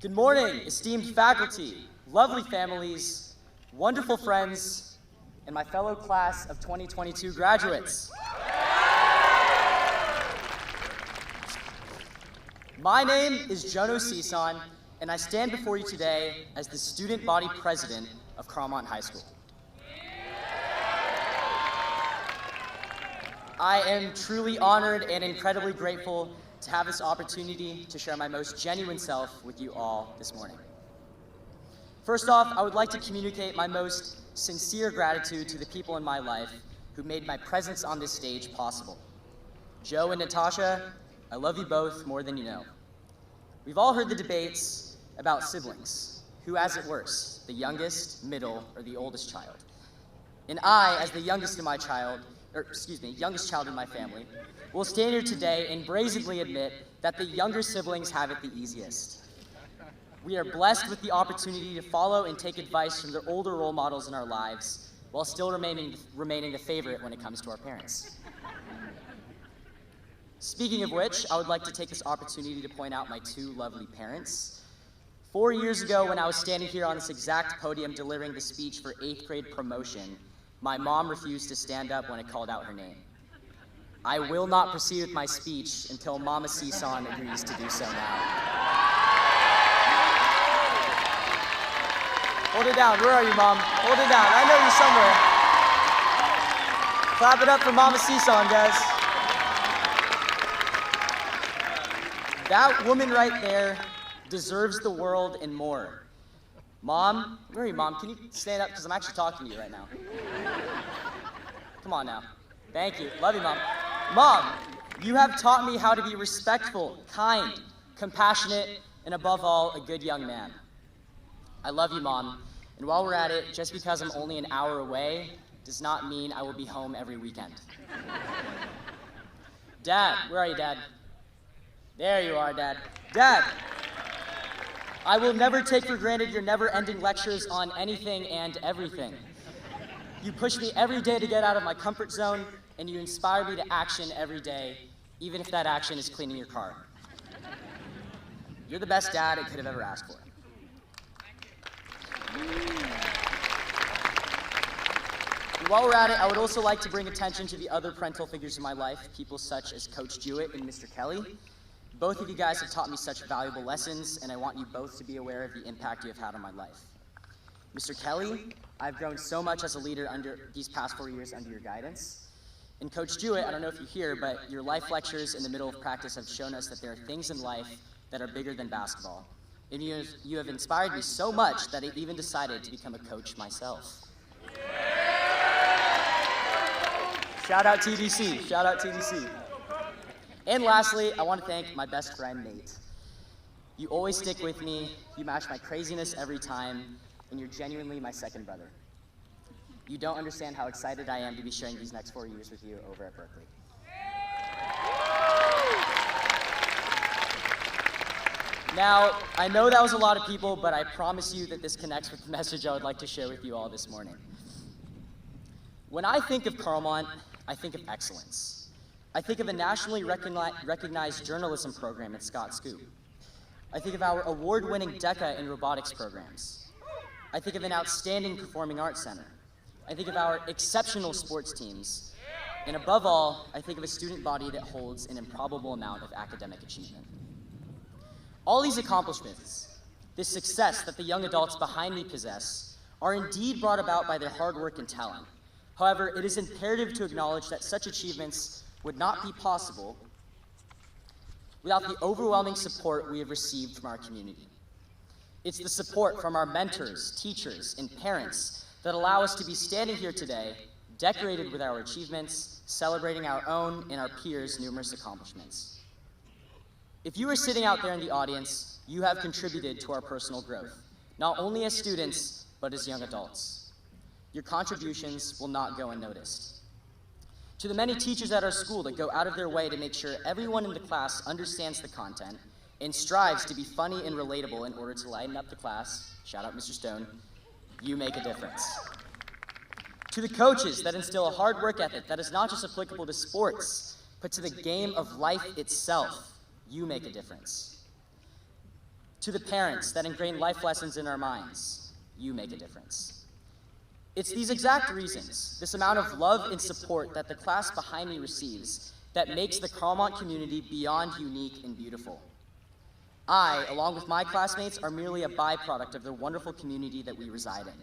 Good morning, esteemed faculty, lovely families, wonderful friends, and my fellow class of 2022 graduates. My name is Jono Sison, and I stand before you today as the student body president of Carlmont High School. I am truly honored and incredibly grateful to have this opportunity to share my most genuine self with you all this morning. First off, I would like to communicate my most sincere gratitude to the people in my life who made my presence on this stage possible. Joe and Natasha, I love you both more than you know. We've all heard the debates about siblings. Who has it worse, the youngest, middle, or the oldest child? And I, as the youngest child in my family, will stand here today and brazenly admit that the younger siblings have it the easiest. We are blessed with the opportunity to follow and take advice from the older role models in our lives, while still remaining the favorite when it comes to our parents. Speaking of which, I would like to take this opportunity to point out my two lovely parents. 4 years ago, when I was standing here on this exact podium delivering the speech for 8th grade promotion, my mom refused to stand up when I called out her name. I will not proceed with my speech until Mama Sison agrees to do so now. Hold it down. Where are you, Mom? Hold it down. I know you're somewhere. Clap it up for Mama Sison, guys. That woman right there deserves the world and more. Mom, where are you, Mom? Can you stand up? Because I'm actually talking to you right now. Come on now. Thank you. Love you, Mom. Mom, you have taught me how to be respectful, kind, compassionate, and above all, a good young man. I love you, Mom. And while we're at it, just because I'm only an hour away does not mean I will be home every weekend. Dad, where are you, Dad? There you are, Dad. Dad, I will never take for granted your never-ending lectures on anything and everything. You push me every day to get out of my comfort zone, and you inspire me to action every day, even if that action is cleaning your car. You're the best dad I could have ever asked for. And while we're at it, I would also like to bring attention to the other parental figures in my life, people such as Coach Jewett and Mr. Kelly. Both of you guys have taught me such valuable lessons, and I want you both to be aware of the impact you have had on my life. Mr. Kelly, I've grown so much as a leader under these past 4 years under your guidance. And Coach Jewett, I don't know if you hear, but your life lectures in the middle of practice have shown us that there are things in life that are bigger than basketball. And you have inspired me so much that I even decided to become a coach myself. Shout out TDC, shout out TDC. And lastly, I want to thank my best friend, Nate. You always stick with me, you match my craziness every time, and you're genuinely my second brother. You don't understand how excited I am to be sharing these next 4 years with you over at Berkeley. Now, I know that was a lot of people, but I promise you that this connects with the message I would like to share with you all this morning. When I think of Carlmont, I think of excellence. I think of a nationally recognized journalism program at Scott Scoop. I think of our award-winning DECA and robotics programs. I think of an outstanding performing arts center. I think of our exceptional sports teams. And above all, I think of a student body that holds an improbable amount of academic achievement. All these accomplishments, this success that the young adults behind me possess, are indeed brought about by their hard work and talent. However, it is imperative to acknowledge that such achievements would not be possible without the overwhelming support we have received from our community. It's the support from our mentors, teachers, and parents that allow us to be standing here today, decorated with our achievements, celebrating our own and our peers' numerous accomplishments. If you are sitting out there in the audience, you have contributed to our personal growth, not only as students, but as young adults. Your contributions will not go unnoticed. To the many teachers at our school that go out of their way to make sure everyone in the class understands the content and strives to be funny and relatable in order to lighten up the class, shout out Mr. Stone, you make a difference. To the coaches that instill a hard work ethic that is not just applicable to sports, but to the game of life itself, you make a difference. To the parents that ingrain life lessons in our minds, you make a difference. It's these exact reasons, this amount of love and support that the class behind me receives, that makes the Carlmont community beyond unique and beautiful. I, along with my classmates, are merely a byproduct of the wonderful community that we reside in.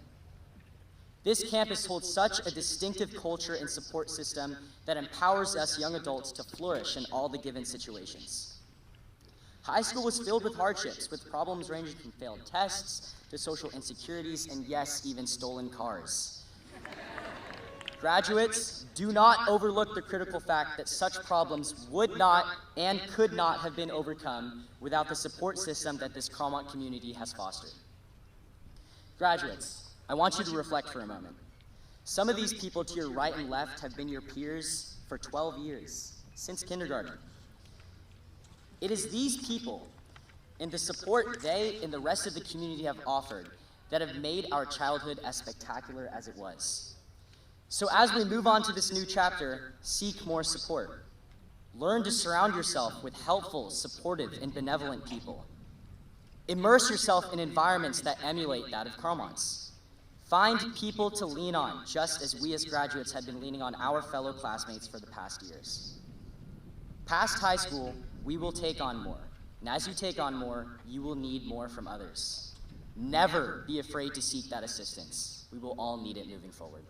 This campus holds such a distinctive culture and support system that empowers us young adults to flourish in all the given situations. High school was filled with hardships, with problems ranging from failed tests to social insecurities, and yes, even stolen cars. Graduates, do not overlook the critical fact that such problems would not and could not have been overcome without the support system that this Carlmont community has fostered. Graduates, I want you to reflect for a moment. Some of these people to your right and left have been your peers for 12 years, since kindergarten. It is these people and the support they and the rest of the community have offered that have made our childhood as spectacular as it was. So as we move on to this new chapter, seek more support. Learn to surround yourself with helpful, supportive, and benevolent people. Immerse yourself in environments that emulate that of Carlmont's. Find people to lean on, just as we as graduates have been leaning on our fellow classmates for the past years. Past high school, we will take on more. And as you take on more, you will need more from others. Never be afraid to seek that assistance. We will all need it moving forward.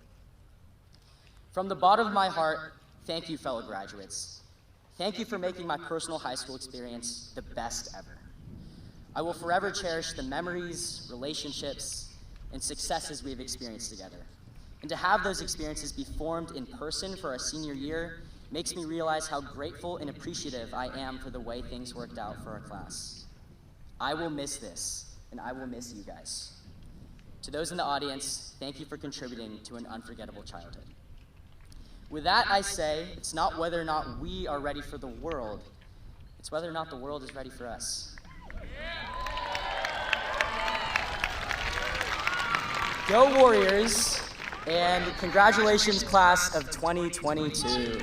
From the bottom of my heart, thank you, fellow graduates. Thank you for making my personal high school experience the best ever. I will forever cherish the memories, relationships, and successes we've experienced together. And to have those experiences be formed in person for our senior year makes me realize how grateful and appreciative I am for the way things worked out for our class. I will miss this, and I will miss you guys. To those in the audience, thank you for contributing to an unforgettable childhood. With that, I say, it's not whether or not we are ready for the world, it's whether or not the world is ready for us. Go Warriors, and congratulations, class of 2022.